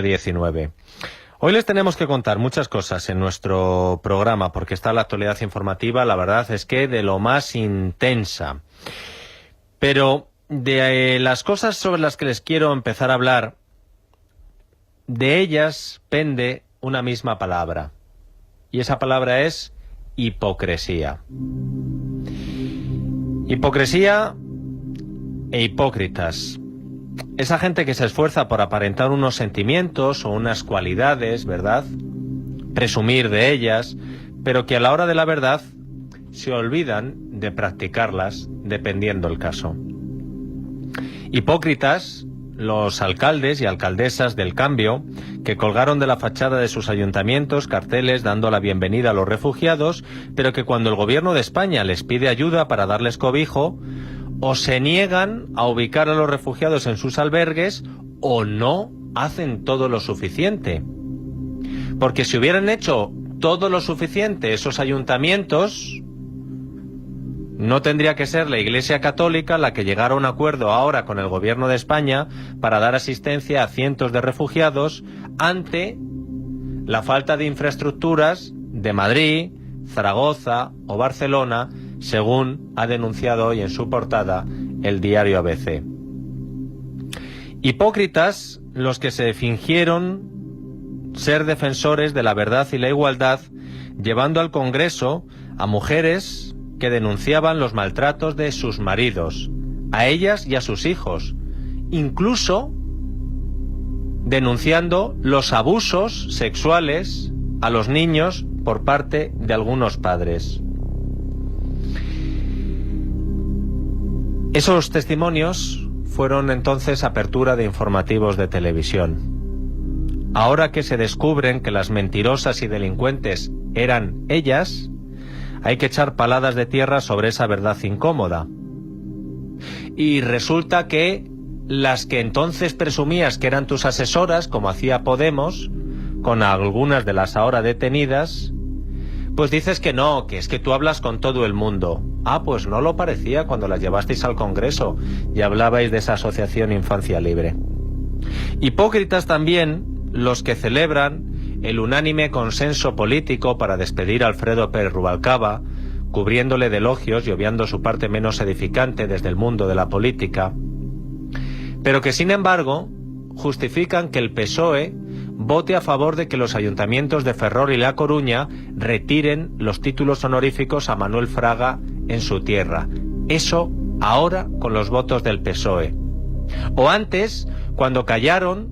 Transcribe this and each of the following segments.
19. Hoy les tenemos que contar muchas cosas en nuestro programa porque está la actualidad informativa, la verdad es que de lo más intensa. Pero de las cosas sobre las que les quiero empezar a hablar, de ellas pende una misma palabra. Y esa palabra es hipocresía. Hipocresía e hipócritas. Esa gente que se esfuerza por aparentar unos sentimientos o unas cualidades, ¿verdad? Presumir de ellas, pero que a la hora de la verdad se olvidan de practicarlas, dependiendo el caso. Hipócritas, los alcaldes y alcaldesas del cambio, que colgaron de la fachada de sus ayuntamientos carteles dando la bienvenida a los refugiados, pero que cuando el gobierno de España les pide ayuda para darles cobijo, o se niegan a ubicar a los refugiados en sus albergues o no hacen todo lo suficiente. Porque si hubieran hecho todo lo suficiente esos ayuntamientos, no tendría que ser la Iglesia Católica la que llegara a un acuerdo ahora con el gobierno de España para dar asistencia a cientos de refugiados ante la falta de infraestructuras de Madrid, Zaragoza o Barcelona, según ha denunciado hoy en su portada el diario ABC. Hipócritas los que se fingieron ser defensores de la verdad y la igualdad, llevando al Congreso a mujeres que denunciaban los maltratos de sus maridos, a ellas y a sus hijos, incluso denunciando los abusos sexuales a los niños por parte de algunos padres. Esos testimonios fueron entonces apertura de informativos de televisión. Ahora que se descubren que las mentirosas y delincuentes eran ellas, hay que echar paladas de tierra sobre esa verdad incómoda. Y resulta que las que entonces presumías que eran tus asesoras, como hacía Podemos, con algunas de las ahora detenidas, pues dices que no, que es que tú hablas con todo el mundo. Ah, pues no lo parecía cuando las llevasteis al Congreso y hablabais de esa asociación Infancia Libre. Hipócritas también los que celebran el unánime consenso político para despedir a Alfredo Pérez Rubalcaba, cubriéndole de elogios y obviando su parte menos edificante desde el mundo de la política, pero que sin embargo justifican que el PSOE vote a favor de que los ayuntamientos de Ferrol y La Coruña retiren los títulos honoríficos a Manuel Fraga en su tierra. Eso ahora con los votos del PSOE. O antes, cuando callaron,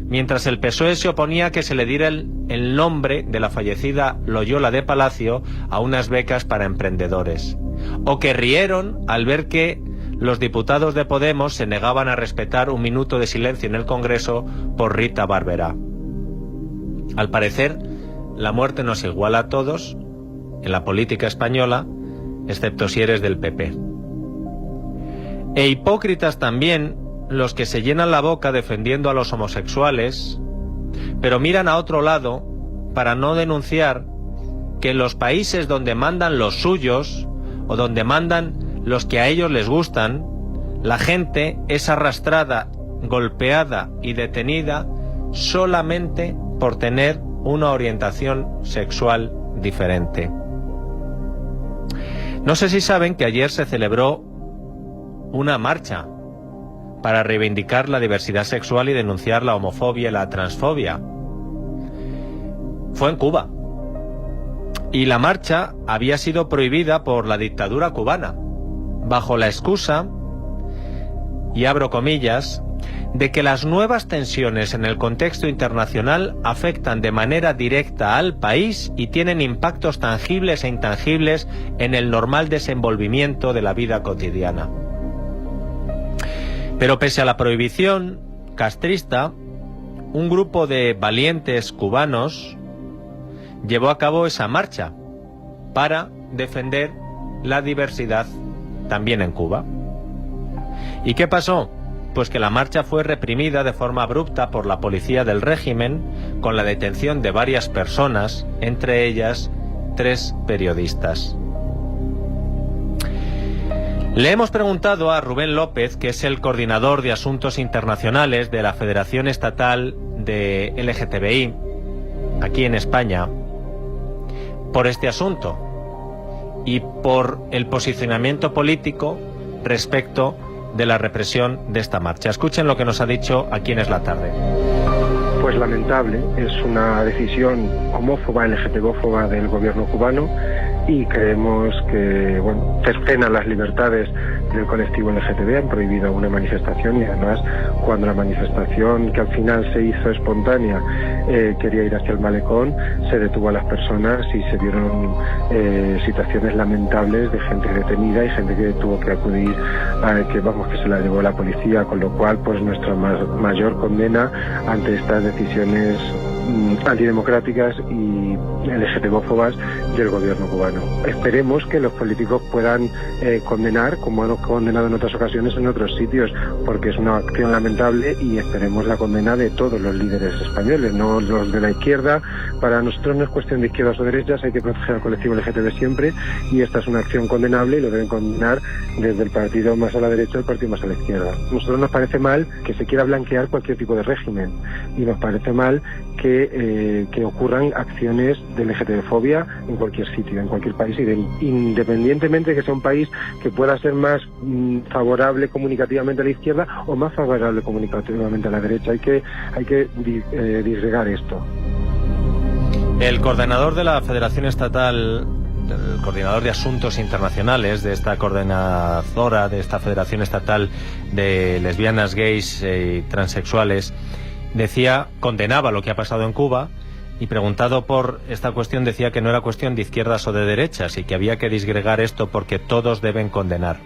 mientras el PSOE se oponía a que se le diera el nombre de la fallecida Loyola de Palacio a unas becas para emprendedores. O que rieron al ver que los diputados de Podemos se negaban a respetar un minuto de silencio en el Congreso por Rita Barberá. Al parecer, la muerte nos iguala a todos en la política española, excepto si eres del PP. E hipócritas también los que se llenan la boca defendiendo a los homosexuales, pero miran a otro lado para no denunciar que en los países donde mandan los suyos o donde mandan los que a ellos les gustan, la gente es arrastrada, golpeada y detenida solamente por tener una orientación sexual diferente. No sé si saben que ayer se celebró una marcha para reivindicar la diversidad sexual y denunciar la homofobia y la transfobia. Fue en Cuba. Y la marcha había sido prohibida por la dictadura cubana, bajo la excusa, y abro comillas, de que las nuevas tensiones en el contexto internacional afectan de manera directa al país y tienen impactos tangibles e intangibles en el normal desenvolvimiento de la vida cotidiana. Pero pese a la prohibición castrista, un grupo de valientes cubanos llevó a cabo esa marcha para defender la diversidad también en Cuba. ¿Y qué pasó? Pues que la marcha fue reprimida de forma abrupta por la policía del régimen, con la detención de varias personas, entre ellas 3 periodistas. Le hemos preguntado a Rubén López, que es el coordinador de Asuntos Internacionales de la Federación Estatal de LGTBI aquí en España por este asunto y por el posicionamiento político respecto de la represión de esta marcha. Escuchen lo que nos ha dicho aquí en Es la Tarde. Pues lamentable, es una decisión homófoba, LGTBófoba del gobierno cubano, y creemos que, bueno, cercenan las libertades del colectivo LGTB, han prohibido una manifestación, y además cuando la manifestación, que al final se hizo espontánea, quería ir hacia el malecón, se detuvo a las personas y se vieron situaciones lamentables de gente detenida y gente que tuvo que acudir que se la llevó la policía, con lo cual pues nuestra mayor condena ante estas decisiones antidemocráticas y LGTBófobas del gobierno cubano. Esperemos que los políticos puedan condenar, como han condenado en otras ocasiones en otros sitios, porque es una acción lamentable, y esperemos la condena de todos los líderes españoles, no los de la izquierda. Para nosotros no es cuestión de izquierdas o derechas, hay que proteger al colectivo LGTB siempre, y esta es una acción condenable y lo deben condenar desde el partido más a la derecha al partido más a la izquierda. A nosotros nos parece mal que se quiera blanquear cualquier tipo de régimen, y nos parece mal que ocurran acciones de LGTB-fobia en cualquier sitio, en cualquier país, independientemente de que sea un país que pueda ser más favorable comunicativamente a la izquierda o más favorable comunicativamente a la derecha. Hay que disgregar esto. El coordinador de la Federación Estatal, el coordinador de Asuntos Internacionales de esta coordinadora, de esta Federación Estatal de Lesbianas, Gays y Transexuales, condenaba lo que ha pasado en Cuba, y preguntado por esta cuestión decía que no era cuestión de izquierdas o de derechas y que había que disgregar esto porque todos deben condenar.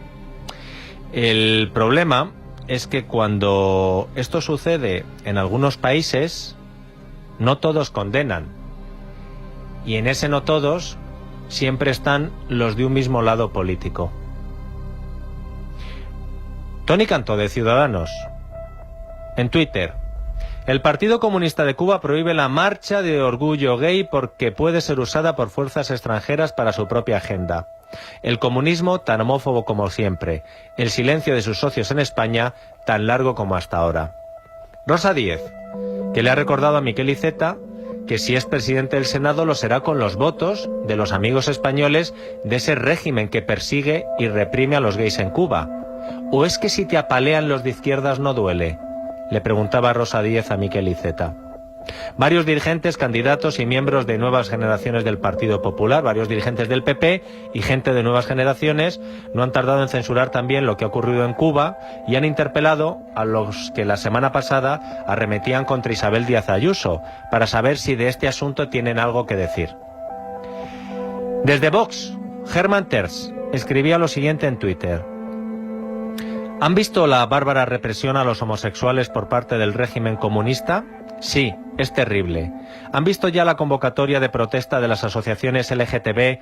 El problema es que cuando esto sucede en algunos países, no todos condenan, y en ese no todos siempre están los de un mismo lado político. Tony Cantó, de Ciudadanos, en Twitter: el Partido Comunista de Cuba prohíbe la marcha de orgullo gay porque puede ser usada por fuerzas extranjeras para su propia agenda. El comunismo tan homófobo como siempre. El silencio de sus socios en España tan largo como hasta ahora. Rosa Díez, que le ha recordado a Miquel Iceta que si es presidente del Senado lo será con los votos de los amigos españoles de ese régimen que persigue y reprime a los gays en Cuba. ¿O es que si te apalean los de izquierdas no duele?, le preguntaba Rosa Díez a Miquel Iceta. Varios dirigentes, candidatos y miembros de nuevas generaciones del Partido Popular, varios dirigentes del PP y gente de nuevas generaciones no han tardado en censurar también lo que ha ocurrido en Cuba y han interpelado a los que la semana pasada arremetían contra Isabel Díaz Ayuso para saber si de este asunto tienen algo que decir. Desde Vox, Germán Terç escribía lo siguiente en Twitter: ¿han visto la bárbara represión a los homosexuales por parte del régimen comunista? Sí, es terrible. ¿Han visto ya la convocatoria de protesta de las asociaciones LGTB,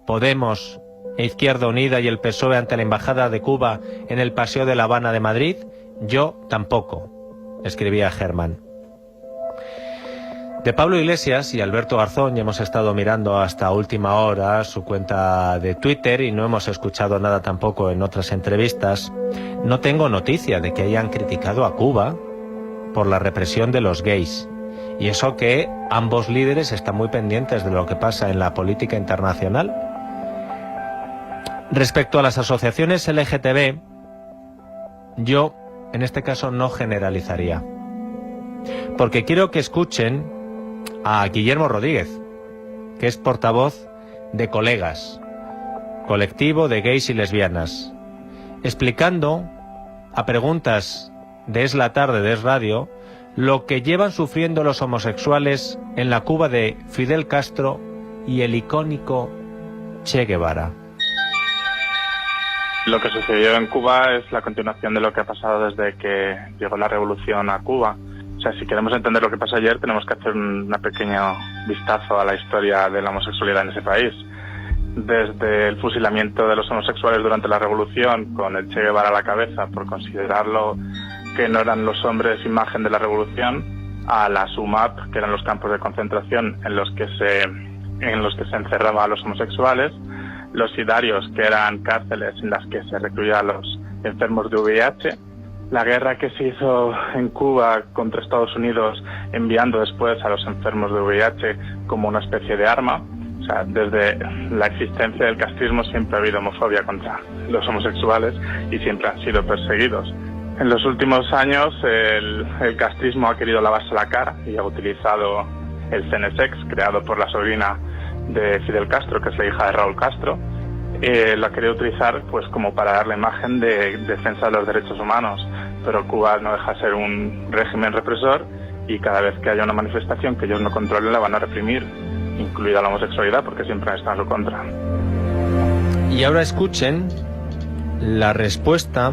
Podemos, Izquierda Unida y el PSOE ante la Embajada de Cuba en el Paseo de La Habana de Madrid? Yo tampoco, escribía Germán. De Pablo Iglesias y Alberto Garzón ya hemos estado mirando hasta última hora su cuenta de Twitter y no hemos escuchado nada tampoco en otras entrevistas. No tengo noticia de que hayan criticado a Cuba por la represión de los gays. Y eso que ambos líderes están muy pendientes de lo que pasa en la política internacional. Respecto a las asociaciones LGTB, yo en este caso no generalizaría. Porque quiero que escuchen a Guillermo Rodríguez, que es portavoz de Colegas, colectivo de gays y lesbianas, explicando a preguntas de Es la Tarde, de Es Radio, lo que llevan sufriendo los homosexuales en la Cuba de Fidel Castro y el icónico Che Guevara. Lo que sucedió en Cuba es la continuación de lo que ha pasado desde que llegó la revolución a Cuba. O sea, si queremos entender lo que pasó ayer, tenemos que hacer un pequeño vistazo a la historia de la homosexualidad en ese país. Desde el fusilamiento de los homosexuales durante la revolución, con el Che Guevara a la cabeza por considerarlo que no eran los hombres imagen de la revolución, a la SUMAP, que eran los campos de concentración en los que se encerraba a los homosexuales, los sidarios, que eran cárceles en las que se recluían a los enfermos de VIH, La guerra que se hizo en Cuba contra Estados Unidos, enviando después a los enfermos de VIH como una especie de arma. O sea, desde la existencia del castrismo siempre ha habido homofobia contra los homosexuales y siempre han sido perseguidos. En los últimos años el castrismo ha querido lavarse la cara y ha utilizado el CNSEX, creado por la sobrina de Fidel Castro, que es la hija de Raúl Castro. Lo ha querido utilizar pues como para dar la imagen de defensa de los derechos humanos, pero Cuba no deja de ser un régimen represor y cada vez que haya una manifestación que ellos no controlen la van a reprimir, incluida la homosexualidad, porque siempre han estado en su contra. Y ahora escuchen la respuesta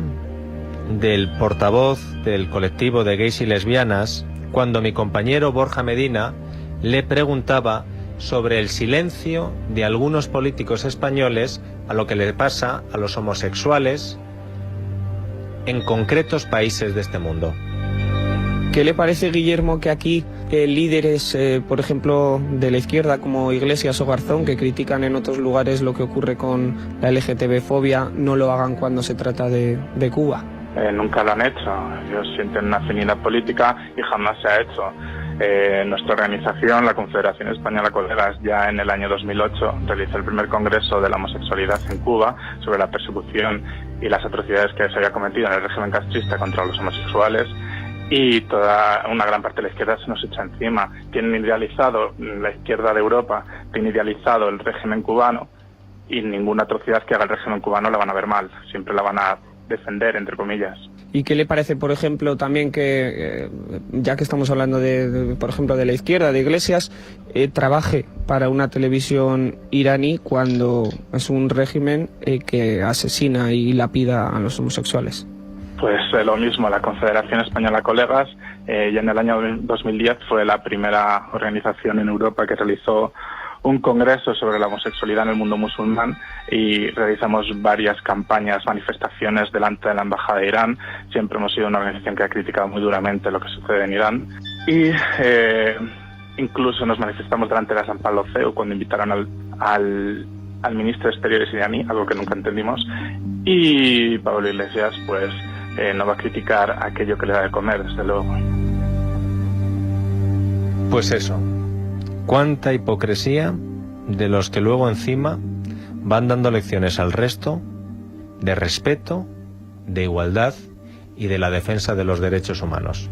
del portavoz del colectivo de gays y lesbianas cuando mi compañero Borja Medina le preguntaba sobre el silencio de algunos políticos españoles a lo que le pasa a los homosexuales en concretos países de este mundo. ¿Qué le parece, Guillermo, que aquí líderes, por ejemplo, de la izquierda como Iglesias o Garzón, que critican en otros lugares lo que ocurre con la LGTB-fobia, no lo hagan cuando se trata de Cuba? Nunca lo han hecho. Ellos sienten una afinidad política y jamás se ha hecho. Nuestra organización, la Confederación Española Colegas, ya en el año 2008 realizó el primer congreso de la homosexualidad en Cuba sobre la persecución y las atrocidades que se había cometido en el régimen castrista contra los homosexuales, y toda una gran parte de la izquierda se nos echa encima. Tienen idealizado, la izquierda de Europa tiene idealizado el régimen cubano, y ninguna atrocidad que haga el régimen cubano la van a ver mal, siempre la van a defender, entre comillas. ¿Y qué le parece, por ejemplo, también que, ya que estamos hablando por ejemplo, de la izquierda, de Iglesias, trabaje para una televisión iraní cuando es un régimen que asesina y lapida a los homosexuales? Pues lo mismo, la Confederación Española Colegas ya en el año 2010 fue la primera organización en Europa que realizó un congreso sobre la homosexualidad en el mundo musulmán, y realizamos varias campañas, manifestaciones delante de la Embajada de Irán. Siempre hemos sido una organización que ha criticado muy duramente lo que sucede en Irán, y incluso nos manifestamos delante de la San Pablo CEU cuando invitaron al ministro de Exteriores iraní, algo que nunca entendimos, y Pablo Iglesias pues no va a criticar aquello que le da de comer, desde luego. Pues eso. Cuánta hipocresía de los que luego encima van dando lecciones al resto de respeto, de igualdad y de la defensa de los derechos humanos.